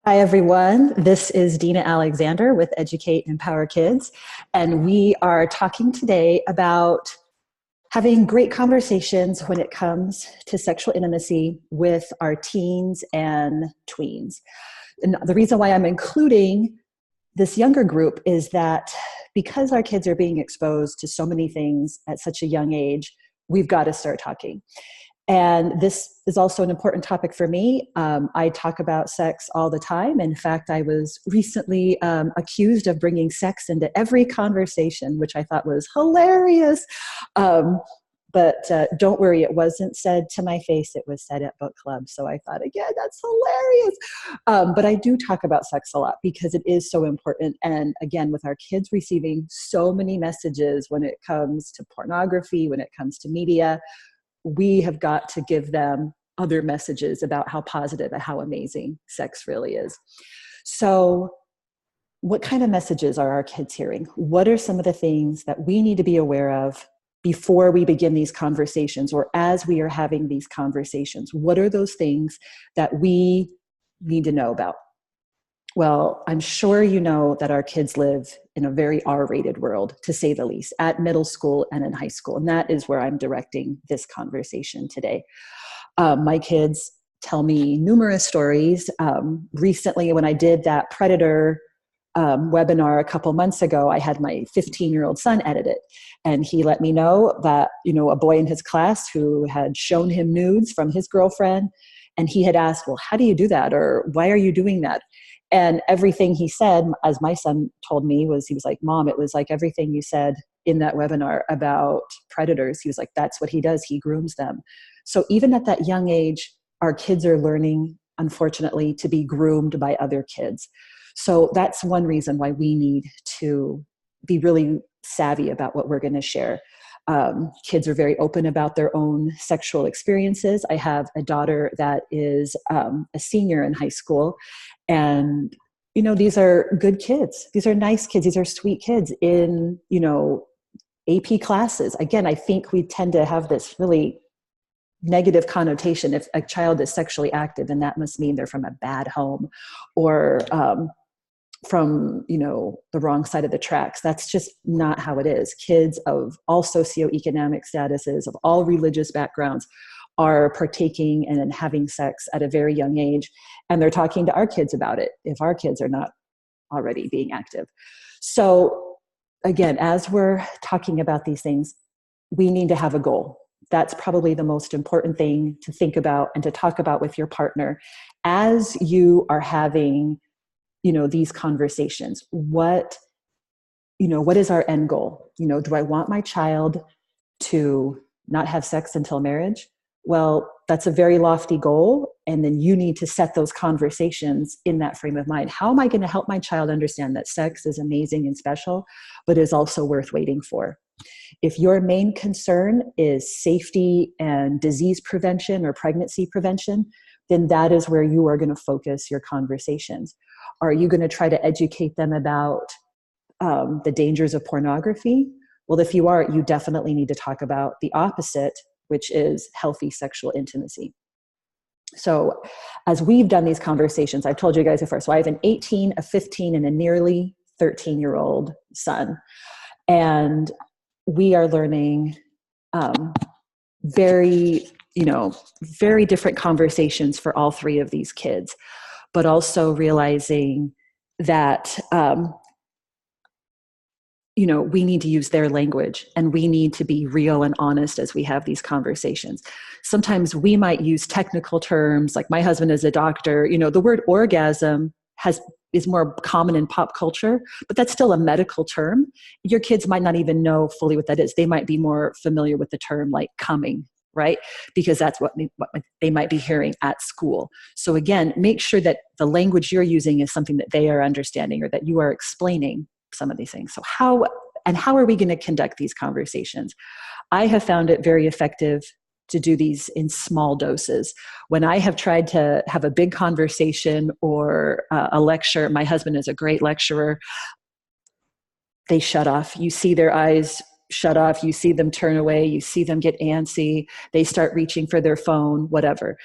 Hi, everyone. This is Dina Alexander with Educate and Empower Kids, and we are talking today about having great conversations when it comes to sexual intimacy with our teens and tweens. And the reason why I'm including this younger group is that because our kids are being exposed to so many things at such a young age, we've got to start talking. And this is also an important topic for me. I talk about sex all the time. In fact, I was recently accused of bringing sex into every conversation, which I thought was hilarious. But don't worry, it wasn't said to my face. It was said at book club. So I thought, again, that's hilarious. But I do talk about sex a lot because it is so important. And again, with our kids receiving so many messages when it comes to pornography, when it comes to media, we have got to give them other messages about how positive and how amazing sex really is. So what kind of messages are our kids hearing? What are some of the things that we need to be aware of before we begin these conversations or as we are having these conversations? What are those things that we need to know about? Well, I'm sure you know that our kids live in a very R-rated world, to say the least, at middle school and in high school. And that is where I'm directing this conversation today. My kids tell me numerous stories. Recently, when I did that Predator webinar a couple months ago, I had my 15-year-old son edit it. And he let me know that, a boy in his class who had shown him nudes from his girlfriend, and he had asked, well, how do you do that? Or why are you doing that? And everything he said, as my son told me, he was like, Mom, it was like everything you said in that webinar about predators. He was like, that's what he does. He grooms them. So even at that young age, our kids are learning, unfortunately, to be groomed by other kids. So that's one reason why we need to be really savvy about what we're going to share. Kids are very open about their own sexual experiences. I have a daughter that is a senior in high school, and these are good kids. These are nice kids. These are sweet kids in AP classes. Again, I think we tend to have this really negative connotation. If a child is sexually active, then that must mean they're from a bad home, or from the wrong side of the tracks. That's just not how it is. Kids of all socioeconomic statuses, of all religious backgrounds, are partaking and having sex at a very young age, and they're talking to our kids about it if our kids are not already being active. So again, as we're talking about these things, we need to have a goal. That's probably the most important thing to think about and to talk about with your partner as you are having these conversations. What is our end goal? Do I want my child to not have sex until marriage? Well, that's a very lofty goal. And then you need to set those conversations in that frame of mind. How am I going to help my child understand that sex is amazing and special, but is also worth waiting for? If your main concern is safety and disease prevention or pregnancy prevention, then that is where you are going to focus your conversations. Are you going to try to educate them about the dangers of pornography? Well, if you are, you definitely need to talk about the opposite, which is healthy sexual intimacy. So as we've done these conversations, I've told you guys before, so I have an 18, a 15, and a nearly 13-year-old son. And we are learning very different conversations for all three of these kids, but also realizing that, we need to use their language, and we need to be real and honest as we have these conversations. Sometimes we might use technical terms, like my husband is a doctor. The word orgasm is more common in pop culture, but that's still a medical term. Your kids might not even know fully what that is. They might be more familiar with the term like coming, right? Because that's what they might be hearing at school. So again, make sure that the language you're using is something that they are understanding, or that you are explaining some of these things. So how are we going to conduct these conversations? I have found it very effective to do these in small doses. When I have tried to have a big conversation or a lecture, my husband is a great lecturer, they shut off. You see their eyes shut off. You see them turn away. You see them get antsy. They start reaching for their phone, whatever.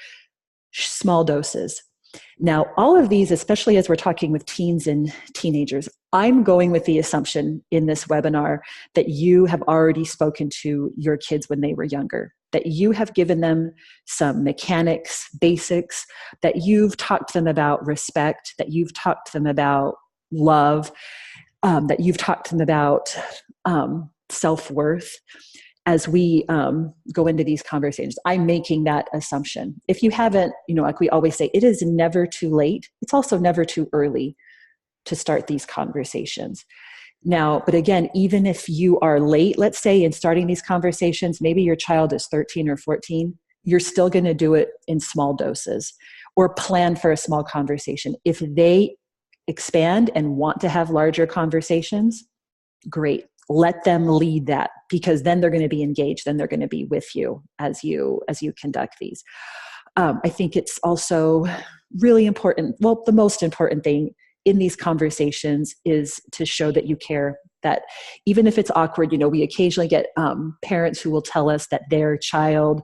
Small doses. Now, all of these, especially as we're talking with teens and teenagers, I'm going with the assumption in this webinar that you have already spoken to your kids when they were younger, that you have given them some mechanics, basics, that you've talked to them about respect, that you've talked to them about love, that you've talked to them about self-worth. As we go into these conversations, I'm making that assumption. If you haven't, like we always say, it is never too late. It's also never too early to start these conversations. Now, but again, even if you are late, let's say, in starting these conversations, maybe your child is 13 or 14, you're still going to do it in small doses or plan for a small conversation. If they expand and want to have larger conversations, great. Let them lead that, because then they're going to be engaged. Then they're going to be with you as you conduct these. I think it's also really important. Well, the most important thing in these conversations is to show that you care, that even if it's awkward, we occasionally get parents who will tell us that their child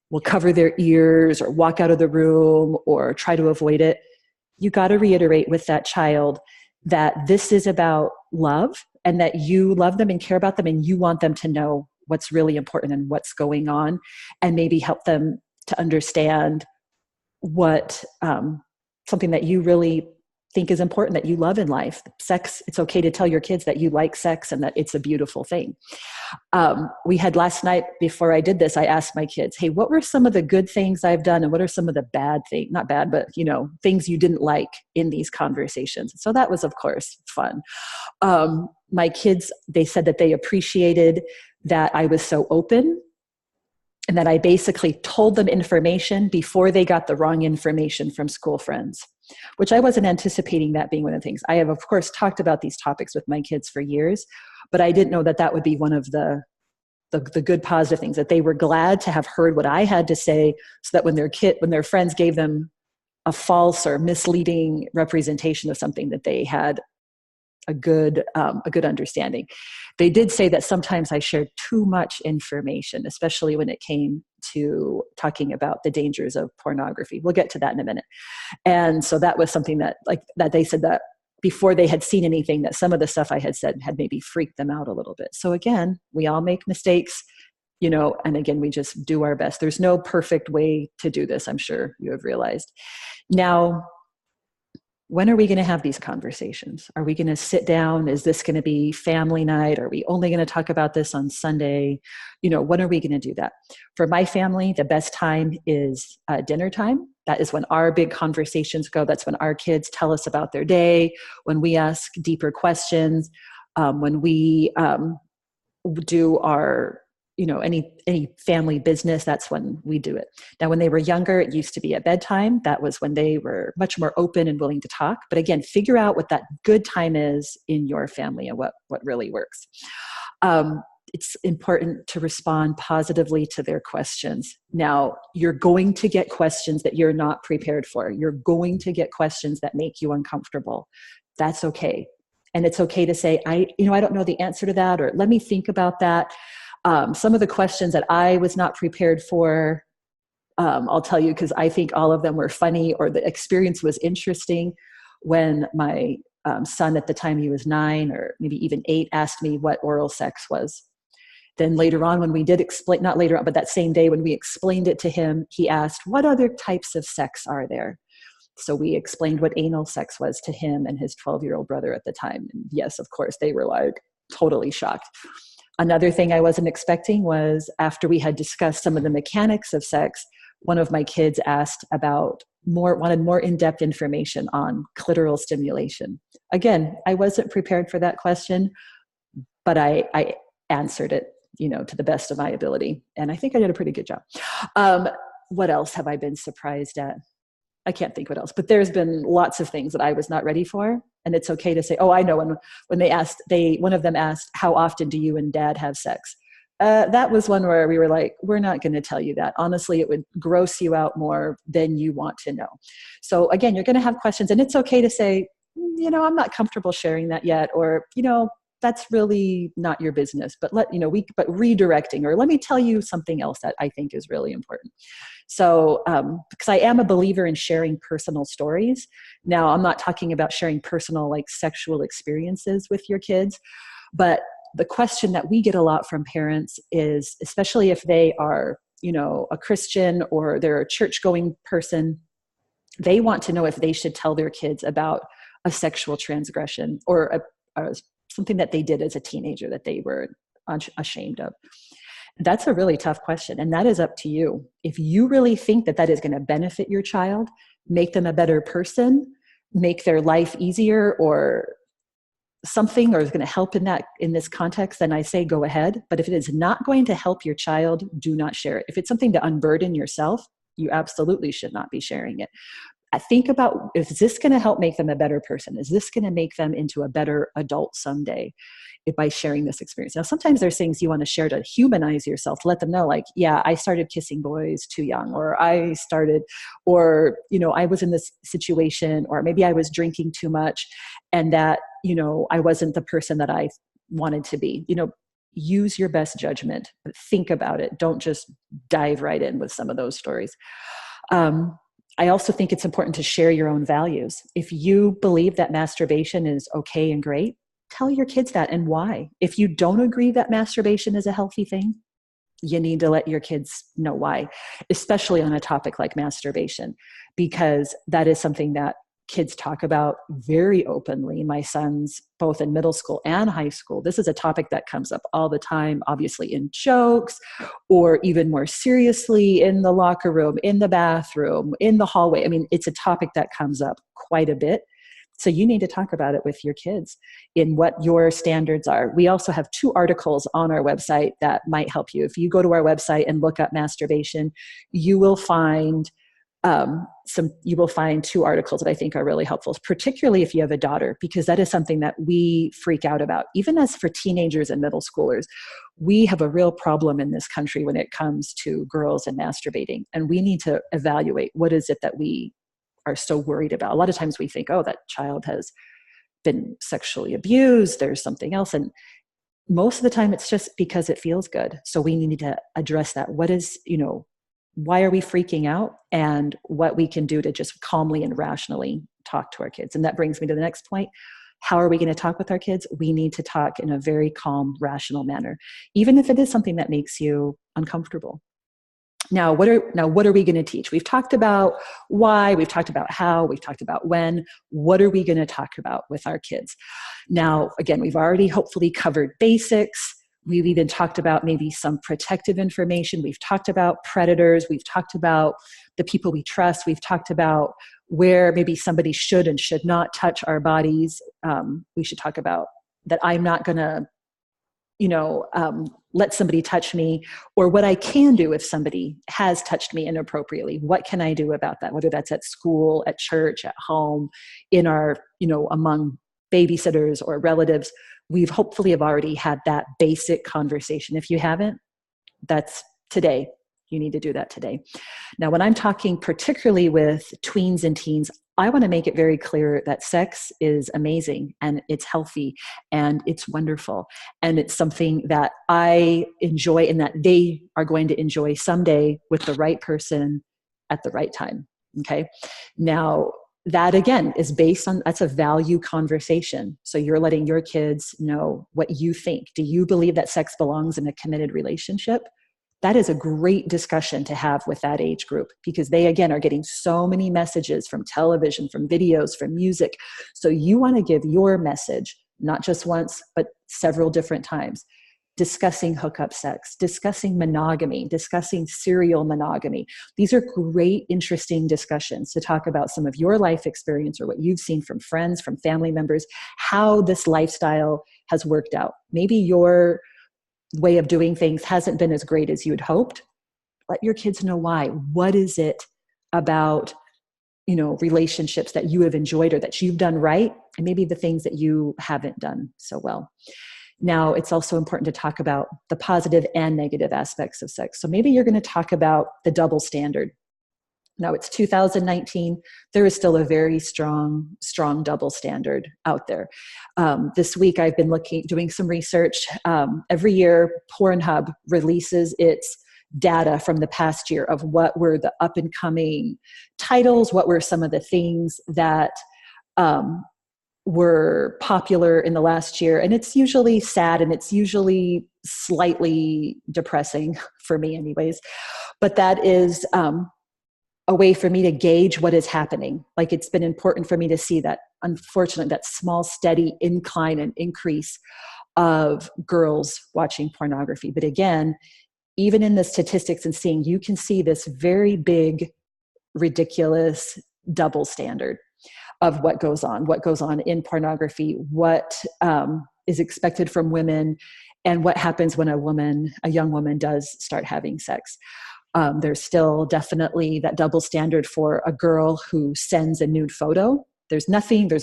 will cover their ears or walk out of the room or try to avoid it. You got to reiterate with that child that this is about love, and that you love them and care about them, and you want them to know what's really important and what's going on, and maybe help them to understand what something that you really think is important, that you love in life. Sex, it's okay to tell your kids that you like sex and that it's a beautiful thing. We had last night, before I did this, I asked my kids, hey, what were some of the good things I've done and what are some of the bad things, not bad, but things you didn't like in these conversations? So that was, of course, fun. My kids, they said that they appreciated that I was so open and that I basically told them information before they got the wrong information from school friends, which I wasn't anticipating that being one of the things. I have, of course, talked about these topics with my kids for years, but I didn't know that that would be one of the good positive things, that they were glad to have heard what I had to say, so that when their friends gave them a false or misleading representation of something, that they had a good understanding. They did say that sometimes I shared too much information, especially when it came to talking about the dangers of pornography. We'll get to that in a minute. And so that was something that they said that before they had seen anything, that some of the stuff I had said had maybe freaked them out a little bit. So again, we all make mistakes, and again, we just do our best. There's no perfect way to do this, I'm sure you have realized. Now, when are we going to have these conversations? Are we going to sit down? Is this going to be family night? Are we only going to talk about this on Sunday? When are we going to do that? For my family, the best time is dinner time. That is when our big conversations go. That's when our kids tell us about their day, when we ask deeper questions, when we do our any family business. That's when we do it. Now, when they were younger, it used to be at bedtime. That was when they were much more open and willing to talk. But again, figure out what that good time is in your family and what really works. It's important to respond positively to their questions. Now, you're going to get questions that you're not prepared for. You're going to get questions that make you uncomfortable. That's okay. And it's okay to say, I don't know the answer to that, or let me think about that. Some of the questions that I was not prepared for, I'll tell you, because I think all of them were funny, or the experience was interesting. When my son, at the time he was 9 or maybe even 8, asked me what oral sex was. Then later on, when we did explain, not later on, but that same day when we explained it to him, he asked, what other types of sex are there? So we explained what anal sex was to him and his 12-year-old brother at the time. And yes, of course, they were like totally shocked. Another thing I wasn't expecting was, after we had discussed some of the mechanics of sex, one of my kids asked wanted more in-depth information on clitoral stimulation. Again, I wasn't prepared for that question, but I answered it, to the best of my ability. And I think I did a pretty good job. What else have I been surprised at? I can't think what else, but there's been lots of things that I was not ready for. And it's okay to say, oh, I know. When one of them asked, how often do you and dad have sex? That was one where we were like, we're not going to tell you that. Honestly, it would gross you out more than you want to know. So again, you're going to have questions, and it's okay to say, I'm not comfortable sharing that yet. Or, that's really not your business, but but redirecting, or let me tell you something else that I think is really important. So, because I am a believer in sharing personal stories. Now, I'm not talking about sharing personal, like, sexual experiences with your kids, but the question that we get a lot from parents is, especially if they are, a Christian or they're a church-going person, they want to know if they should tell their kids about a sexual transgression or something that they did as a teenager that they were ashamed of. That's a really tough question, and that is up to you. If you really think that that is going to benefit your child, make them a better person, make their life easier, or something, or is going to help in this context, then I say go ahead. But if it is not going to help your child, do not share it. If it's something to unburden yourself, you absolutely should not be sharing it. I think about, is this going to help make them a better person? Is this going to make them into a better adult someday by sharing this experience? Now, sometimes there's things you want to share to humanize yourself, to let them know, like, yeah, I started kissing boys too young, or I was in this situation, or maybe I was drinking too much, and that, I wasn't the person that I wanted to be. Use your best judgment, but think about it. Don't just dive right in with some of those stories. I also think it's important to share your own values. If you believe that masturbation is okay and great, tell your kids that and why. If you don't agree that masturbation is a healthy thing, you need to let your kids know why, especially on a topic like masturbation, because that is something that kids talk about very openly. My sons, both in middle school and high school, this is a topic that comes up all the time, obviously in jokes, or even more seriously in the locker room, in the bathroom, in the hallway. I mean, it's a topic that comes up quite a bit. So you need to talk about it with your kids in what your standards are. We also have 2 articles on our website that might help you. If you go to our website and look up masturbation, you will find 2 articles that I think are really helpful, particularly if you have a daughter, because that is something that we freak out about. Even as for teenagers and middle schoolers, we have a real problem in this country when it comes to girls and masturbating. And we need to evaluate, what is it that we are so worried about? A lot of times we think, oh, that child has been sexually abused, there's something else. And most of the time it's just because it feels good. So we need to address that. What is, why are we freaking out, and what we can do to just calmly and rationally talk to our kids. And that brings me to the next point. How are we going to talk with our kids? We need to talk in a very calm, rational manner, even if it is something that makes you uncomfortable. Now, what are we going to teach? We've talked about why, we've talked about how, we've talked about when. What are we going to talk about with our kids? Now, again, we've already hopefully covered basics. We've even talked about maybe some protective information. We've talked about predators. We've talked about the people we trust. We've talked about where maybe somebody should and should not touch our bodies. We should talk about that I'm not going to, let somebody touch me, or what I can do if somebody has touched me inappropriately. What can I do about that? Whether that's at school, at church, at home, in our, among babysitters or relatives. We've hopefully have already had that basic conversation. If you haven't, that's today. You need to do that today. Now, when I'm talking particularly with tweens and teens, I want to make it very clear that sex is amazing and it's healthy and it's wonderful. And it's something that I enjoy and that they are going to enjoy someday with the right person at the right time. Okay. Now, that again is based on, that's a value conversation. So you're letting your kids know what you think. Do you believe that sex belongs in a committed relationship? That is a great discussion to have with that age group, because they, again, are getting so many messages from television, from videos, from music. So you want to give your message, not just once, but several different times, discussing hookup sex, discussing monogamy, discussing serial monogamy. These are great, interesting discussions to talk about some of your life experience or what you've seen from friends, from family members, how this lifestyle has worked out. Maybe your way of doing things hasn't been as great as you had hoped. Let your kids know why. What is it about, relationships that you have enjoyed or that you've done right, and maybe the things that you haven't done so well. Now, it's also important to talk about the positive and negative aspects of sex. So maybe you're going to talk about the double standard. Now it's 2019. There is still a very strong double standard out there. This week I've been doing some research. Every year Pornhub releases its data from the past year of what were the up and coming titles, what were some of the things that were popular in the last year. And it's usually sad and it's usually slightly depressing for me anyways. But that is a way for me to gauge what is happening. Like, it's been important for me to see that, unfortunately, that small, steady incline and increase of girls watching pornography. But again, even in the statistics and seeing, you can see this very big, ridiculous double standard of what goes on in pornography, what is expected from women, and what happens when a young woman does start having sex. There's still definitely that double standard for a girl who sends a nude photo. There's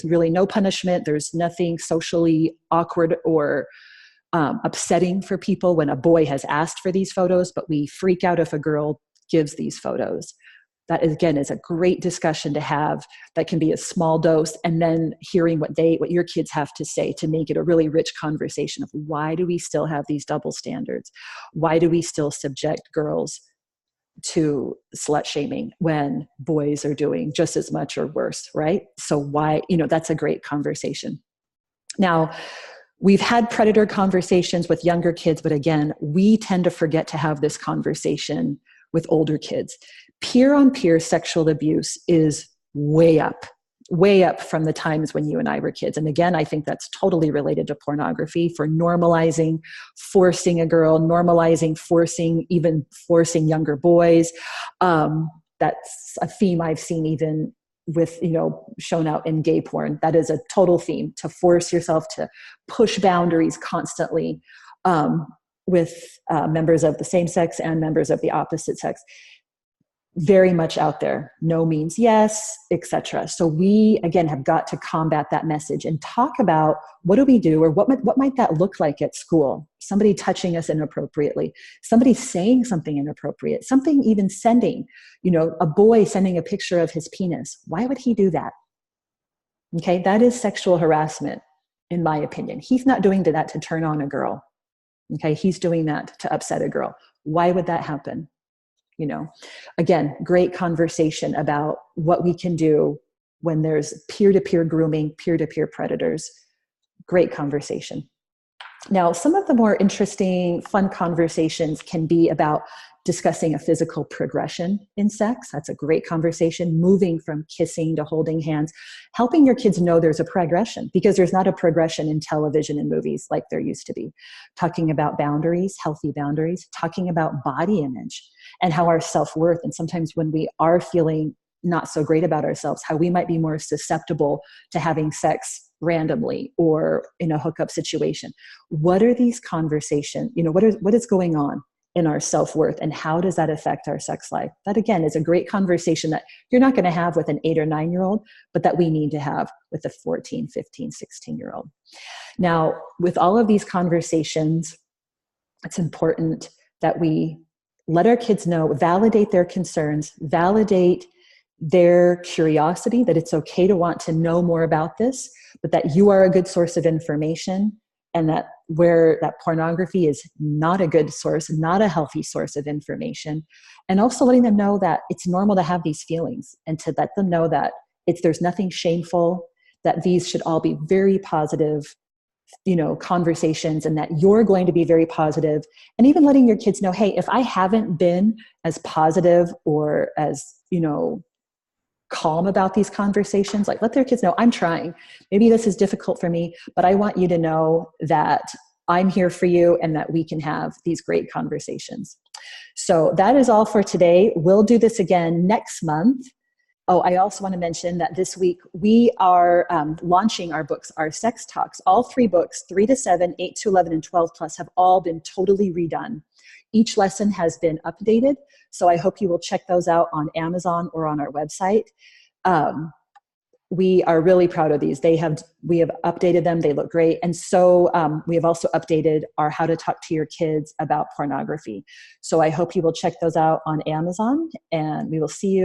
really no punishment. There's nothing socially awkward or upsetting for people when a boy has asked for these photos, but we freak out if a girl gives these photos. That, again, is a great discussion to have. That can be a small dose, and then hearing what your kids have to say to make it a really rich conversation of, why do we still have these double standards? Why do we still subject girls to slut shaming when boys are doing just as much or worse, right? So why, that's a great conversation. Now, we've had predator conversations with younger kids, but again, we tend to forget to have this conversation with older kids. Peer-on-peer sexual abuse is way up from the times when you and I were kids. And again, I think that's totally related to pornography, for normalizing, forcing a girl, even forcing younger boys. That's a theme I've seen even with, shown out in gay porn. That is a total theme, to force yourself to push boundaries constantly with members of the same sex and members of the opposite sex. Very much out there. No means yes, etc. So we, again, have got to combat that message and talk about, what do we do, or what might that look like at school? Somebody touching us inappropriately, somebody saying something inappropriate, something even sending, a boy sending a picture of his penis. Why would he do that? Okay, that is sexual harassment, in my opinion. He's not doing that to turn on a girl. Okay, he's doing that to upset a girl. Why would that happen? Again, great conversation about what we can do when there's peer-to-peer grooming, peer-to-peer predators. Great conversation. Now, some of the more interesting, fun conversations can be about discussing a physical progression in sex. That's a great conversation. Moving from kissing to holding hands, helping your kids know there's a progression, because there's not a progression in television and movies like there used to be. Talking about boundaries, healthy boundaries, talking about body image and how our self-worth, and sometimes when we are feeling not so great about ourselves, how we might be more susceptible to having sex randomly or in a hookup situation. What are these conversations? What is going on in our self-worth, and how does that affect our sex life? That, again, is a great conversation that you're not going to have with an 8 or 9-year-old, but that we need to have with a 14, 15, 16-year-old. Now, with all of these conversations, it's important that we let our kids know, validate their concerns, validate their curiosity, that it's okay to want to know more about this, but that you are a good source of information, and that where that pornography is not a good source, not a healthy source of information. And also letting them know that it's normal to have these feelings, and to let them know that there's nothing shameful, that these should all be very positive, conversations, and that you're going to be very positive. And even letting your kids know, hey, if I haven't been as positive or as, calm about these conversations, like, let their kids know, I'm trying. Maybe this is difficult for me, but I want you to know that I'm here for you and that we can have these great conversations. So that is all for today. We'll do this again next month. Oh, I also want to mention that this week we are launching our books, our sex talks. All 3 books, 3 to 7, 8 to 11, and 12 plus, have all been totally redone. Each lesson has been updated. So I hope you will check those out on Amazon or on our website. We are really proud of these. We have updated them. They look great. And so we have also updated our How to Talk to Your Kids About Pornography. So I hope you will check those out on Amazon, and we will see you